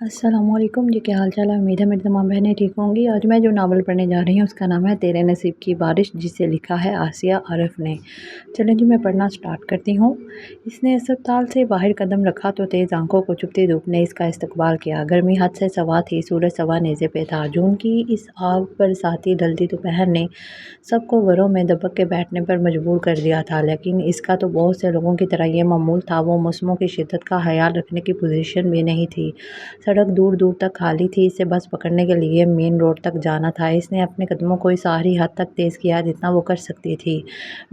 السلام علیکم جی، کیا حال چال ہے؟ امید ہے میری تمام بہنیں ٹھیک ہوں گی۔ آج میں جو ناول پڑھنے جا رہی ہوں اس کا نام ہے تیرے نصیب کی بارش، جسے لکھا ہے آسیہ عارف نے۔ چلیں جی، میں پڑھنا سٹارٹ کرتی ہوں۔ اس نے اسپتال سے باہر قدم رکھا تو تیز آنکھوں کو چبھتی دھوپ نے اس کا استقبال کیا۔ گرمی حد سے سوا تھی، سورج سوا نیزے پہ تھا۔ جون کی اس آگ برساتی ڈھلتی دوپہر نے سب کو گھروں میں دبک کے بیٹھنے پر مجبور کر دیا تھا، لیکن اس کا تو بہت سے لوگوں کی طرح یہ معمول تھا۔ وہ موسموں کی شدت کا خیال رکھنے کی پوزیشن بھی نہیں تھی۔ سڑک دور دور تک خالی تھی، اسے بس پکڑنے کے لیے مین روڈ تک جانا تھا۔ اس نے اپنے قدموں کو اس آخری حد تک تیز کیا جتنا وہ کر سکتی تھی۔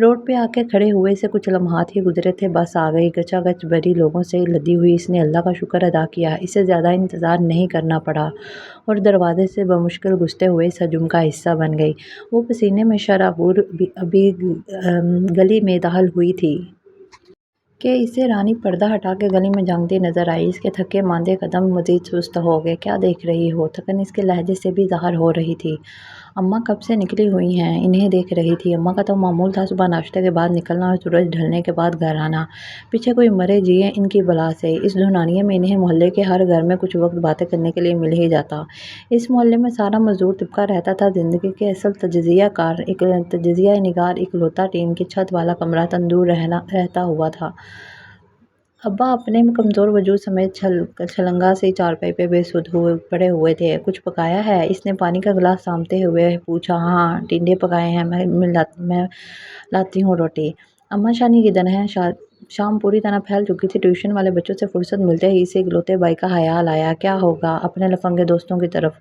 روڈ پہ آ کے کھڑے ہوئے سے کچھ لمحات ہی گزرے تھے، بس آ گئی۔ گچا گچ بھری لوگوں سے لدی ہوئی اس نے اللہ کا شکر ادا کیا، اسے زیادہ انتظار نہیں کرنا پڑا، اور دروازے سے بمشکل گھستے ہوئے اس ہجوم کا حصہ بن گئی۔ وہ پسینے میں شرابور ابھی گلی میں داخل ہوئی تھی کہ اسے رانی پردہ ہٹا کے گلی میں جانگتی نظر آئی۔ اس کے تھکے ماندے قدم مزید سست ہو گئے۔ کیا دیکھ رہی ہو؟ تھکن اس کے لہجے سے بھی ظاہر ہو رہی تھی۔ اماں کب سے نکلی ہوئی ہیں، انہیں دیکھ رہی تھی۔ اماں کا تو معمول تھا صبح ناشتے کے بعد نکلنا اور سورج ڈھلنے کے بعد گھر آنا، پیچھے کوئی مرے جیے ان کی بلا سے۔ اس دھنانیے میں انہیں محلے کے ہر گھر میں کچھ وقت باتیں کرنے کے لیے مل ہی جاتا۔ اس محلے میں سارا مزدور طبقہ رہتا تھا۔ زندگی کے اصل تجزیہ نگار اکلوتا ٹین کی چھت والا کمرہ تندور رہتا ہوا تھا۔ ابا اپنے کمزور وجود سمیت چھلنگا سی چارپائی پہ بے سدھ پڑے ہوئے تھے۔ کچھ پکایا ہے؟ اس نے پانی کا گلاس سامتے ہوئے پوچھا۔ ہاں، ٹنڈے پکائے ہیں، میں لاتی ہوں روٹی۔ اماں شانی کدھر ہیں؟ شام پوری طرح پھیل چکی تھی۔ ٹیوشن والے بچوں سے فرصت ملتے ہی اسے اکلوتے بھائی کا خیال آیا۔ کیا ہوگا؟ اپنے لفنگے دوستوں کی طرف۔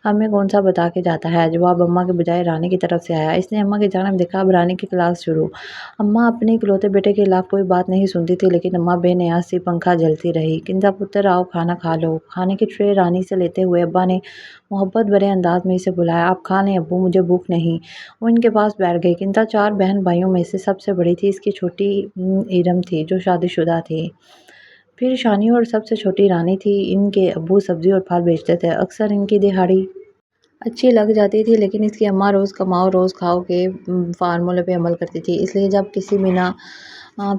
ہمیں کون سا بتا کے جاتا ہے؟ جواب اماں کے بجائے رانی کی طرف سے آیا۔ اس نے اماں کی جانب دیکھا۔ اب رانی کی کلاس شروع۔ اماں اپنے اکلوتے بیٹے کے خلاف کوئی بات نہیں سنتی تھی، لیکن اماں بے نیاز سی پنکھا جھلتی رہی۔ کنزا پتر، آؤ کھانا کھا لو۔ کھانے کی ٹرے رانی سے لیتے ہوئے ابا نے محبت بھرے انداز میں اسے بلایا۔ آپ کھا لیں ابو، مجھے بھوک نہیں۔ وہ ان کے پاس بیٹھ گئی۔ کنزا چار بہن بھائیوں میں سے سب سے بڑی تھی۔ اس کی چھوٹی ایرم تھی جو شادی شدہ تھی، پھر شانی اور سب سے چھوٹی رانی تھی۔ ان کے ابو سبزی اور پھل بیچتے تھے۔ اکثر ان کی دہاڑی اچھی لگ جاتی تھی، لیکن اس کی اماں روز کماؤ روز کھاؤ کے فارمولے پہ عمل کرتی تھی، اس لیے جب کسی بنا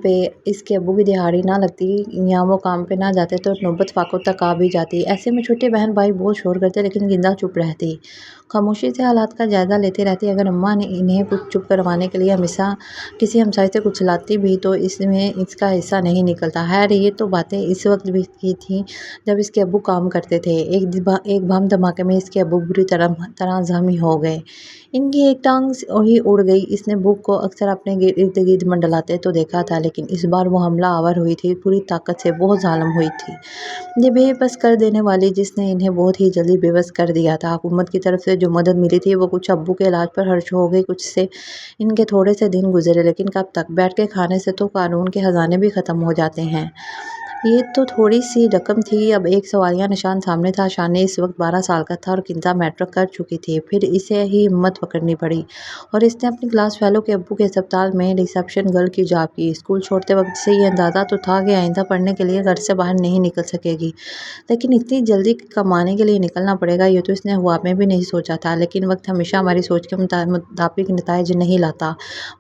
پہ اس کے ابو کی دہاڑی نہ لگتی یا وہ کام پہ نہ جاتے تو نوبت فاقوں تک آ بھی جاتی۔ ایسے میں چھوٹے بہن بھائی بہت شور کرتے، لیکن گندا چپ رہتی، خاموشی سے حالات کا جائزہ لیتی رہتی۔ اگر اماں نے انہیں کچھ چپ کروانے کے لیے ہمیشہ کسی ہمسائے سے کچھ لاتی بھی تو اس میں اس کا حصہ نہیں نکلتا۔ خیر، یہ تو باتیں اس وقت بھی کی تھیں جب اس کے ابو کام کرتے تھے۔ ایک بم دھماکے میں اس کے ابو بری طرح زخمی ہو گئے۔ ان کی ایک ٹانگ ہی اڑ گئی۔ اس نے بھوک کو اکثر اپنے ارد گرد منڈلاتے تو دیکھا تھا، لیکن اس بار وہ حملہ آور ہوئی تھی، پوری طاقت سے، بہت ظالم ہوئی تھی۔ یہ بے بس کر دینے والی، جس نے انہیں بہت ہی جلدی بے بس کر دیا تھا۔ حکومت کی طرف سے جو مدد ملی تھی وہ کچھ ابو کے علاج پر خرچ ہو گئی، کچھ سے ان کے تھوڑے سے دن گزرے، لیکن کب تک؟ بیٹھ کے کھانے سے تو قانون کے خزانے بھی ختم ہو جاتے ہیں۔ یہ تو تھوڑی سی رقم تھی۔ اب ایک سوالیہ نشان سامنے تھا۔ شانی اس وقت 12 سال کا تھا اور کنزا میٹرک کر چکی تھی۔ پھر اسے ہی ہمت پکڑنی پڑی اور اس نے اپنی کلاس فیلو کے ابو کے اسپتال میں ریسیپشن گرل کی جاب کی۔ اسکول چھوڑتے وقت سے یہ اندازہ تو تھا کہ آئندہ پڑھنے کے لیے گھر سے باہر نہیں نکل سکے گی، لیکن اتنی جلدی کمانے کے لیے نکلنا پڑے گا، یہ تو اس نے خواب میں بھی نہیں سوچا تھا۔ لیکن وقت ہمیشہ ہماری سوچ کے مطابق نتائج نہیں لاتا۔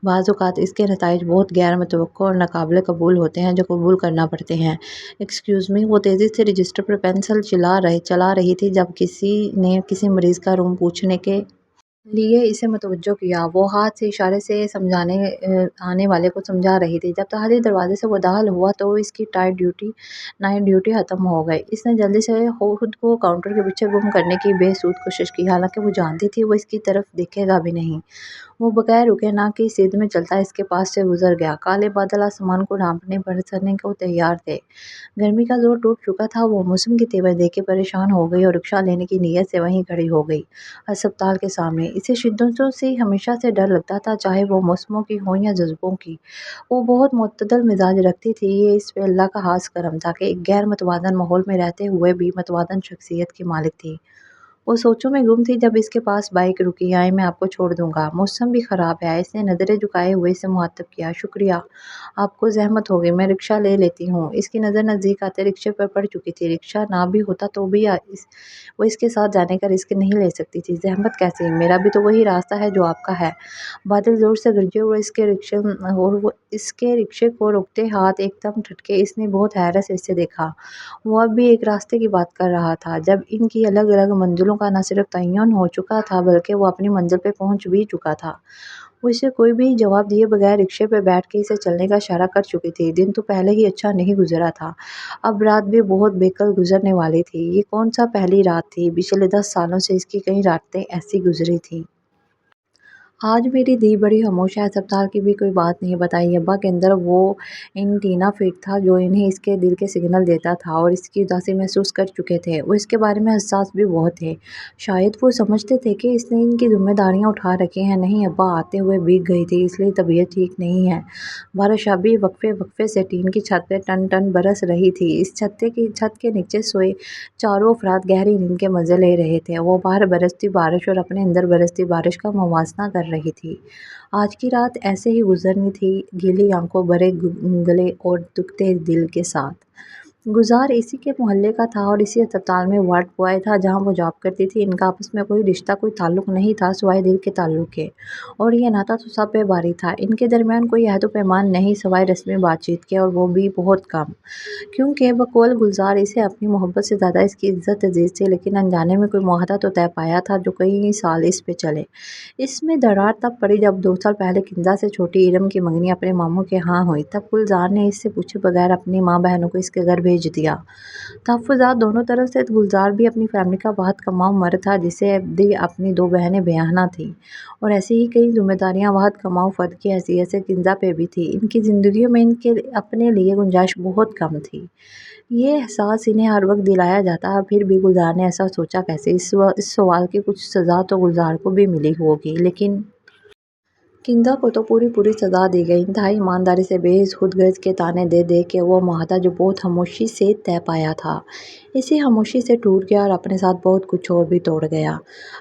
بعض اوقات اس کے نتائج بہت غیر متوقع اور ناقابل قبول ہوتے ہیں جو قبول کرنا پڑتے ہیں۔ Excuse me. وہ تیزی سے رجسٹر پر پنسل چلا رہی تھی جب کسی نے کسی مریض کا روم پوچھنے کے لیے اسے متوجہ کیا۔ وہ ہاتھ سے اشارے سے سمجھانے آنے والے کو سمجھا رہی تھی۔ جب تاخیر دروازے سے وہ داخل ہوا تو اس کی نائٹ ڈیوٹی ختم ہو گئی۔ اس نے جلدی سے خود کو کاؤنٹر کے پیچھے گم کرنے کی بے سود کوشش کی، حالانکہ وہ جانتی تھی وہ اس کی طرف دیکھے گا بھی نہیں۔ وہ بغیر رکے نہ کی سیدھ میں چلتا اس کے پاس سے گزر گیا۔ کالے بادل آسمان کو ڈھانپنے برسنے کو تیار تھے۔ گرمی کا زور ٹوٹ چکا تھا۔ وہ موسم کی تیور دیکھ کے پریشان ہو گئی اور رکشہ لینے کی نیت سے وہیں کھڑی ہو گئی، اسپتال کے سامنے۔ اسے شدتوں سے ہمیشہ سے ڈر لگتا تھا، چاہے وہ موسموں کی ہوں یا جذبوں کی۔ وہ بہت معتدل مزاج رکھتی تھی۔ یہ اس پہ اللہ کا خاص کرم تھا کہ ایک غیر متوازن ماحول میں رہتے ہوئے بھی متوازن شخصیت کی مالک تھی۔ وہ سوچوں میں گم تھی جب اس کے پاس بائک رکی۔ آئے میں آپ کو چھوڑ دوں گا، موسم بھی خراب ہے۔ اس نے نظریں جھکائے ہوئے اسے مخاطب کیا۔ شکریہ، آپ کو زحمت ہوگی، میں رکشہ لے لیتی ہوں۔ اس کی نظر نزدیک آتے رکشے پر پڑ چکی تھی۔ رکشہ نہ بھی ہوتا تو بھی وہ اس کے ساتھ جانے کا رسک نہیں لے سکتی تھی۔ زحمت کیسی، میرا بھی تو وہی راستہ ہے جو آپ کا ہے۔ بادل زور سے گرجے اور وہ اس کے رکشے کو روکتے ہاتھ ایک دم ٹھٹکے۔ اس نے بہت حیرت سے اسے دیکھا۔ وہ اب بھی ایک راستے کی بات کر رہا تھا جب ان کی الگ الگ منزلوں کا نہ صرف تعین ہو چکا تھا بلکہ وہ اپنی منزل پہ پہنچ بھی چکا تھا۔ وہ اسے کوئی بھی جواب دیے بغیر رکشے پہ بیٹھ کے اسے چلنے کا اشارہ کر چکی تھی۔ دن تو پہلے ہی اچھا نہیں گزرا تھا، اب رات بھی بہت بے کل گزرنے والی تھی۔ یہ کون سا پہلی رات تھی؟ پچھلے 10 سالوں سے اس کی کئی راتیں ایسی گزری تھیں۔ آج میری دی بڑی خاموش ہے۔ اسپتال کی بھی کوئی بات نہیں بتائی۔ ابا کے اندر وہ اینٹینا فٹ تھا جو انہیں اس کے دل کے سگنل دیتا تھا اور اس کی اداسی محسوس کر چکے تھے۔ وہ اس کے بارے میں حساس بھی بہت تھے۔ شاید وہ سمجھتے تھے کہ اس نے ان کی ذمہ داریاں اٹھا رکھی ہیں۔ نہیں، ابا آتے ہوئے بھیگ گئی تھی اس لیے طبیعت ٹھیک نہیں ہے۔ بارش ابھی وقفے وقفے سے ٹین کی چھت پہ ٹن ٹن برس رہی تھی۔ اس چھت کے نیچے سوئے چاروں افراد گہری نیند کے مزے لے رہے تھے۔ وہ باہر برستی بارش اور اپنے اندر برستی بارش کا موازنہ کر رہی تھی۔ آج کی رات ایسے ہی گزرنی تھی، گیلی آنکھوں، بھرے گلے اور دکھتے دل کے ساتھ۔ گلزار اسی کے محلے کا تھا اور اسی اسپتال میں وارڈ بوائے تھا جہاں وہ جاب کرتی تھی۔ ان کا آپس میں کوئی رشتہ، کوئی تعلق نہیں تھا سوائے دل کے تعلق کے، اور یہ ناتا تو سب پہ بھاری تھا۔ ان کے درمیان کوئی عہد و پیمان نہیں سوائے رسمی بات چیت کے، اور وہ بھی بہت کم، کیونکہ بقول گلزار اسے اپنی محبت سے زیادہ اس کی عزت عزیز تھی۔ لیکن انجانے میں کوئی معاہدہ تو طے پایا تھا جو کئی سال اس پہ چلے۔ اس میں دراڑ تب پڑی جب 2 سال پہلے کنزا سے چھوٹی ارم کی منگنی اپنے ماموں کے ہاں ہوئی۔ تب گلزار نے اس سے پوچھے بغیر اپنی ماں بہنوں کو اس کے گھر بھیج دیا۔ تحفظات دونوں طرف سے۔ گلزار بھی اپنی فیملی کا بہت کماؤ مرد تھا جسے بھی اپنی 2 بہنیں بیاہنا تھیں، اور ایسی ہی کئی ذمہ داریاں بہت کماؤ فرد کی حیثیت سے کنزا پہ بھی تھیں۔ ان کی زندگیوں میں ان کے اپنے لیے گنجائش بہت کم تھی۔ یہ احساس انہیں ہر وقت دلایا جاتا۔ پھر بھی گلزار نے ایسا سوچا کیسے؟ اس سوال کی کچھ سزا تو گلزار کو بھی ملی ہوگی، لیکن کنزا کو تو پوری سزا دی گئی۔ انتہائی ایمانداری سے بے خود غرض کے طعنے دے دے کے وہ معاہدہ جو بہت خاموشی سے طے پایا تھا، اسی خاموشی سے ٹوٹ گیا اور اپنے ساتھ بہت کچھ اور بھی توڑ گیا۔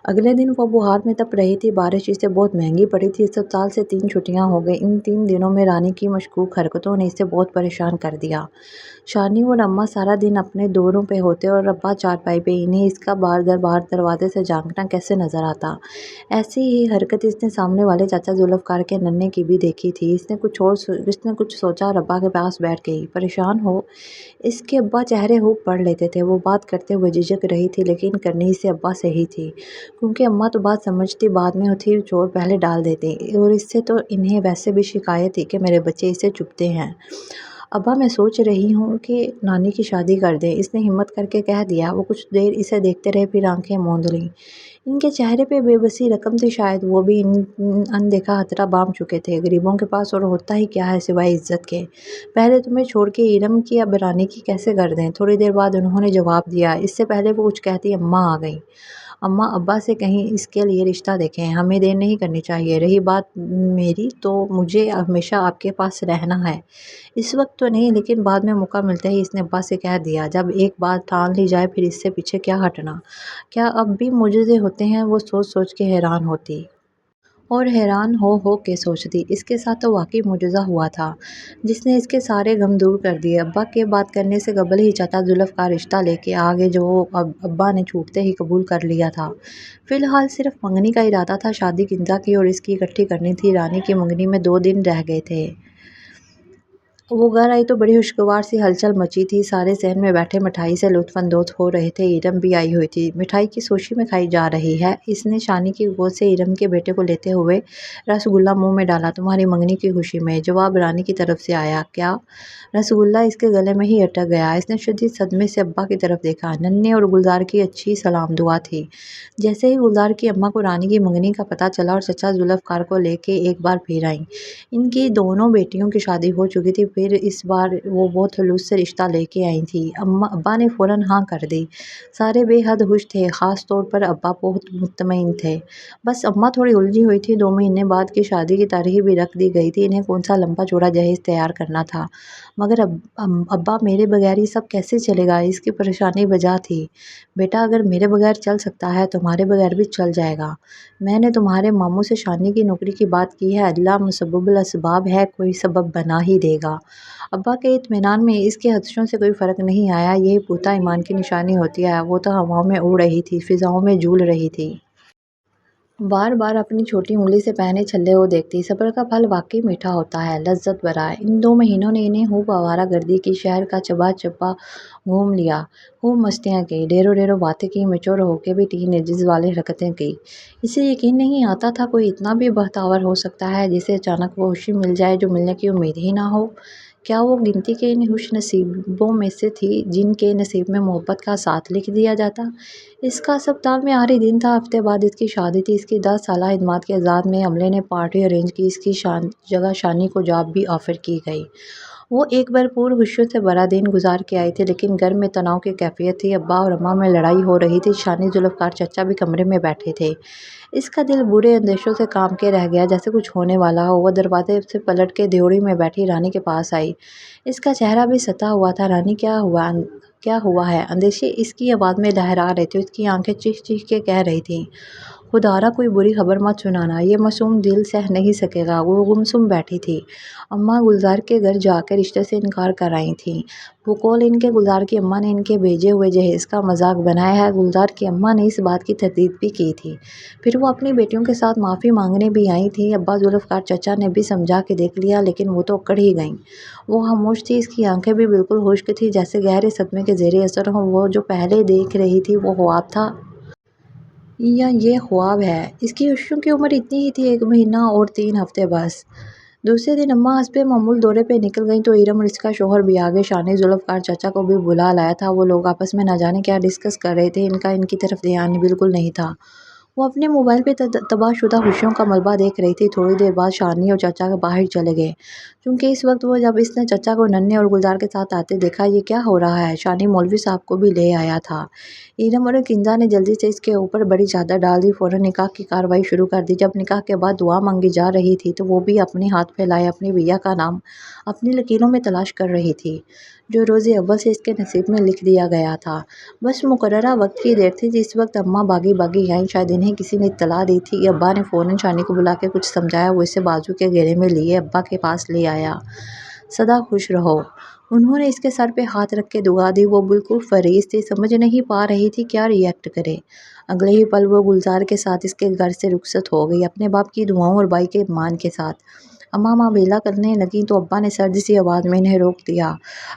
اگلے دن وہ بہار میں تپ رہی تھی۔ بارش اسے بہت مہنگی پڑی تھی۔ اسپتال سے 3 چھٹیاں ہو گئیں۔ ان 3 دنوں میں رانی کی مشکوک حرکتوں نے اسے بہت پریشان کر دیا۔ شانی اور اماں سارا دن اپنے دوروں پہ ہوتے اور ابا چارپائی پہ۔ انہیں اس کا بار دروازے سے جھانکنا کیسے نظر آتا؟ ایسی ہی حرکت اس نے سامنے والے چاچا ذوالفقار کے ننھے کی بھی دیکھی تھی۔ اس نے کچھ سوچا اور ابا کے پاس بیٹھ گئی۔ پریشان ہو؟ اس کے ابا چہرے خوب پڑھ لیتے تھے۔ وہ بات کرتے ہوئے جھجک رہی تھی لیکن کرنی اسے ابا سے ہی تھی، کیونکہ اماں تو بات سمجھتی بعد میں تھی، چور پہلے ڈال دیتی، اور اس سے تو انہیں ویسے بھی شکایت تھی کہ میرے بچے اسے چبھتے ہیں۔ ابا، میں سوچ رہی ہوں کہ نانی کی شادی کر دیں، اس نے ہمت کر کے کہہ دیا۔ وہ کچھ دیر اسے دیکھتے رہے پھر آنکھیں موند لیں۔ ان کے چہرے پہ بے بسی رقم تھی، شاید وہ بھی اندیکھا خطرہ بام چکے تھے۔ غریبوں کے پاس اور ہوتا ہی کیا ہے سوائے عزت کے؟ پہلے تمہیں چھوڑ کے ارم کی اب رانی کی کیسے کر دیں؟ تھوڑی دیر بعد انہوں نے جواب دیا۔ اس سے پہلے وہ کچھ کہتی اماں آ گئیں۔ اماں، ابا سے کہیں اس کے لیے رشتہ دیکھیں، ہمیں دیر نہیں کرنی چاہیے۔ رہی بات میری تو مجھے ہمیشہ آپ کے پاس رہنا ہے۔ اس وقت تو نہیں، لیکن بعد میں موقع ملتے ہی، اس نے ابا سے کہہ دیا۔ جب ایک بات ٹھان لی جائے پھر اس سے پیچھے کیا ہٹنا؟ کیا اب بھی معجزے ہوتے ہیں؟ وہ سوچ کے حیران ہوتی اور حیران ہو کے سوچتی۔ اس کے ساتھ تو واقعی معجزہ ہوا تھا جس نے اس کے سارے غم دور کر دیے۔ ابا کے بات کرنے سے قبل ہی چاچا ذوالفقار رشتہ لے کے آ گئے جو ابا نے چھوٹتے ہی قبول کر لیا تھا۔ فی الحال صرف منگنی کا ارادہ تھا، شادی کنزا کی اور اس کی اکٹھی کرنی تھی۔ رانی کی منگنی میں 2 دن رہ گئے تھے۔ وہ گھر آئی تو بڑی خوشگوار سی ہلچل مچی تھی۔ سارے صحن میں بیٹھے مٹھائی سے لطف اندوز ہو رہے تھے۔ ارم بھی آئی ہوئی تھی۔ مٹھائی کس خوشی میں کھائی جا رہی ہے؟ اس نے شانی کی گود سے ارم کے بیٹے کو لیتے ہوئے رس گلہ منہ میں ڈالا۔ تمہاری منگنی کی خوشی میں، جواب رانی کی طرف سے آیا۔ کیا؟ رس گلہ اس کے گلے میں ہی اٹک گیا۔ اس نے شدید صدمے سے ابا کی طرف دیکھا۔ ننھے اور گلزار کی اچھی سلام دعا تھی۔ جیسے ہی گلزار کی اماں کو رانی کی منگنی کا پتہ چلا اور چچا ذوالفقار کو لے کے ایک بار پھر آئیں۔ ان کی دونوں بیٹیوں کی شادی ہو چکی تھی۔ پھر اس بار وہ بہت خلوص سے رشتہ لے کے آئی تھی۔ ابا نے فوراً ہاں کر دی۔ سارے بے حد خوش تھے، خاص طور پر ابا بہت مطمئن تھے۔ بس اماں تھوڑی الجھی ہوئی تھی۔ 2 مہینے بعد کی شادی کی تاریخ بھی رکھ دی گئی تھی، انہیں کون سا لمبا چوڑا جہیز تیار کرنا تھا۔ مگر ابا میرے بغیر یہ سب کیسے چلے گا، اس کی پریشانی بجا تھی۔ بیٹا اگر میرے بغیر چل سکتا ہے تمہارے بغیر بھی چل جائے گا۔ میں نے تمہارے ماموں سے شانی کی نوکری کی بات کی ہے، اللہ مسبب الاسباب ہے، کوئی سبب بنا ہی دے گا۔ ابا کے اطمینان میں اس کے خدشوں سے کوئی فرق نہیں آیا۔ یہی پختہ ایمان کی نشانی ہوتی ہے۔ وہ تو ہواؤں میں اڑ رہی تھی، فضاؤں میں جھول رہی تھی۔ بار بار اپنی چھوٹی انگلی سے پہنے چھلے کو دیکھتی۔ صبر کا پھل واقعی میٹھا ہوتا ہے، لذت بھرا ہے۔ ان 2 مہینوں نے انہیں خوب آوارہ گردی کی، شہر کا چبا چبا گھوم لیا، خوب مستی کی، ڈھیروں باتیں کی، میچور ہو کے بھی ٹین ایجز والی حرکتیں کی۔ اسے یقین نہیں آتا تھا کوئی اتنا بھی بختور ہو سکتا ہے جسے اچانک وہ خوشی مل جائے جو ملنے کی امید ہی نہ ہو۔ کیا وہ گنتی کے ان خوش نصیبوں میں سے تھی جن کے نصیب میں محبت کا ساتھ لکھ دیا جاتا؟ اس کا سپتامبر میں آخری دن تھا، ہفتے بعد اس کی شادی تھی۔ اس کی 10 سالہ خدمات کے اعزاز میں عملے نے پارٹی ارینج کی، اس کی جگہ شانی کو جاب بھی آفر کی گئی۔ وہ ایک بھرپور خوشیوں سے بھرا دن گزار کے آئی تھی، لیکن گھر میں تناؤ کی کیفیت تھی۔ ابا اور اماں میں لڑائی ہو رہی تھی، شانی ذوالفقار چچا بھی کمرے میں بیٹھے تھے۔ اس کا دل برے اندیشوں سے کام کے رہ گیا، جیسے کچھ ہونے والا ہو۔ وہ دروازے سے پلٹ کے دھیوڑی میں بیٹھی رانی کے پاس آئی۔ اس کا چہرہ بھی ستا ہوا تھا۔ رانی کیا ہوا ہے؟ اندیشے اس کی آواز میں لہرا رہے تھے، اس کی آنکھیں چیخ چیخ کے کہہ رہی تھیں، خدارا کوئی بری خبر مت سنانا، یہ معصوم دل سہ نہیں سکے گا۔ وہ گمسم بیٹھی تھی۔ اماں گلزار کے گھر جا کے رشتے سے انکار کر آئی تھیں۔ بقول ان کے گلزار کی اماں نے ان کے بھیجے ہوئے جہیز کا مذاق بنایا ہے۔ گلزار کی اماں نے اس بات کی تردید بھی کی تھی۔ پھر وہ اپنی بیٹیوں کے ساتھ معافی مانگنے بھی آئی تھیں۔ ابا ذوالفقار چچا نے بھی سمجھا کے دیکھ لیا، لیکن وہ تو اکڑ ہی گئیں۔ وہ خاموش تھی، اس کی آنکھیں بھی بالکل خشک تھیں، جیسے گہرے صدمے کے زیر اثر ہوں۔ وہ جو پہلے دیکھ رہی تھی وہ خواب تھا یا یہ خواب ہے؟ اس کی خوشیوں کی عمر اتنی ہی تھی، 1 مہینہ اور 3 ہفتے بس۔ دوسرے دن اماں حسب معمول دورے پہ نکل گئیں تو ارم اور اس کا شوہر بھی آگے۔ شانی ذوالفقار چچا کو بھی بلا لایا تھا۔ وہ لوگ آپس میں نہ جانے کیا ڈسکس کر رہے تھے، ان کا ان کی طرف دھیان بالکل نہیں تھا۔ وہ اپنے موبائل پہ تباہ شدہ خوشیوں کا ملبہ دیکھ رہی تھی۔ تھوڑی دیر بعد شانی اور چچا باہر چلے گئے، چونکہ اس وقت وہ جب اس نے چچا کو ننھے اور گلزار کے ساتھ آتے دیکھا۔ یہ کیا ہو رہا ہے؟ شانی مولوی صاحب کو بھی لے آیا تھا۔ ارم اور کنزا نے جلدی سے اس کے اوپر بڑی چادر ڈال دی، فوراً نکاح کی کارروائی شروع کر دی۔ جب نکاح کے بعد دعا مانگی جا رہی تھی تو وہ بھی اپنے ہاتھ پھیلائے اپنی بھیا کا نام اپنی لکیروں میں تلاش کر رہی تھی، جو روز اول سے اس کے نصیب میں لکھ دیا گیا تھا۔ بس مقررہ وقت کی دیر تھی جس وقت اماں باغی باغی آئیں۔ شاید انہیں کسی نے اطلاع دی تھی۔ ابا نے فوراً شانی کو بلا کے کچھ سمجھایا۔ وہ اسے بازو کے گھیرے میں لیے ابا کے پاس لے آیا۔ سدا خوش رہو۔ انہوں نے اس کے سر پہ ہاتھ رکھ کے دعا دی۔ وہ بالکل فریز تھی، سمجھ نہیں پا رہی تھی کیا ری ایکٹ کرے۔ اگلے ہی پل وہ گلزار کے ساتھ اس کے گھر سے رخصت ہو گئی، اپنے باپ کی دعاؤں اور بھائی کے ایمان کے ساتھ۔ اماں بیلا کرنے لگیں تو ابا نے سرد سی آواز میں انہیں روک دیا۔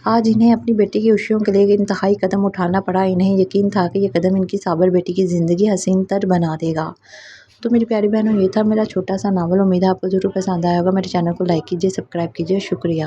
آج انہیں اپنی بیٹی کی خوشیوں کے لیے ایک انتہائی قدم اٹھانا پڑا۔ انہیں یقین تھا کہ یہ قدم ان کی صابر بیٹی کی زندگی حسین تر بنا دے گا۔ تو میری پیاری بہنوں، یہ تھا میرا چھوٹا سا ناول۔ امید ہے آپ کو ضرور پسند آیا ہوگا۔ میرے چینل کو لائک کیجیے، سبسکرائب کیجیے۔ شکریہ۔